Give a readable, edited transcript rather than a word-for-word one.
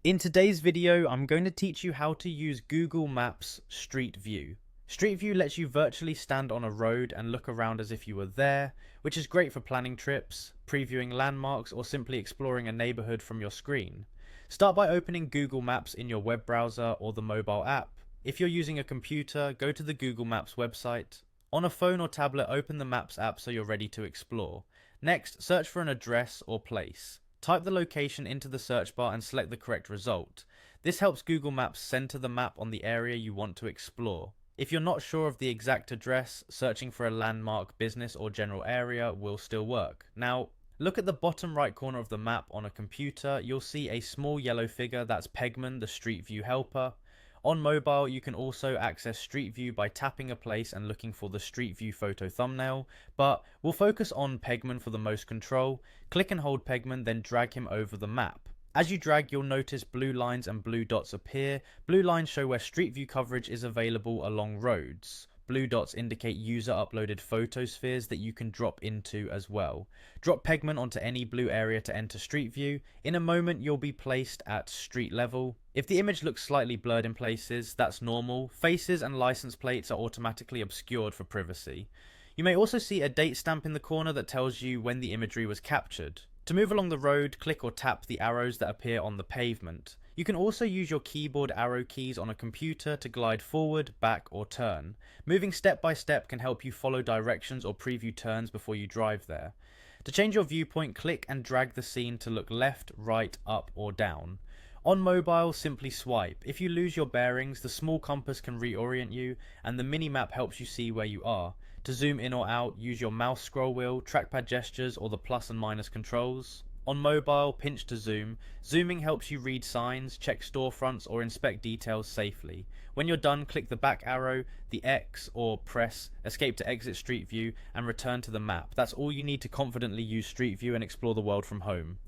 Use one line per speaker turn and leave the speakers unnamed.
In today's video, I'm going to teach you how to use Google Maps Street View. Street View lets you virtually stand on a road and look around as if you were there, which is great for planning trips, previewing landmarks, or simply exploring a neighborhood from your screen. Start by opening Google Maps in your web browser or the mobile app. If you're using a computer, go to the Google Maps website. On a phone or tablet, open the Maps app so you're ready to explore. Next, search for an address or place. Type the location into the search bar and select the correct result. This helps Google Maps center the map on the area you want to explore. If you're not sure of the exact address, searching for a landmark, business, or general area will still work. Now, look at the bottom right corner of the map on a computer. You'll see a small yellow figure. That's Pegman, the Street View helper. On mobile, you can also access Street View by tapping a place and looking for the Street View photo thumbnail, but we'll focus on Pegman for the most control. Click and hold Pegman, then drag him over the map. As you drag, you'll notice blue lines and blue dots appear. Blue lines show where Street View coverage is available along roads. Blue dots indicate user uploaded photospheres that you can drop into as well. Drop Pegman onto any blue area to enter Street View. In a moment, you'll be placed at street level. If the image looks slightly blurred in places, that's normal. Faces and license plates are automatically obscured for privacy. You may also see a date stamp in the corner that tells you when the imagery was captured. To move along the road, click or tap the arrows that appear on the pavement. You can also use your keyboard arrow keys on a computer to glide forward, back, or turn. Moving step by step can help you follow directions or preview turns before you drive there. To change your viewpoint, click and drag the scene to look left, right, up, or down. On mobile, simply swipe. If you lose your bearings, the small compass can reorient you, and the mini map helps you see where you are. To zoom in or out, use your mouse scroll wheel, trackpad gestures, or the plus and minus controls. On mobile, pinch to zoom. Zooming helps you read signs, check storefronts, or inspect details safely. When you're done, click the back arrow, the X, or press escape to exit Street View and return to the map. That's all you need to confidently use Street View and explore the world from home.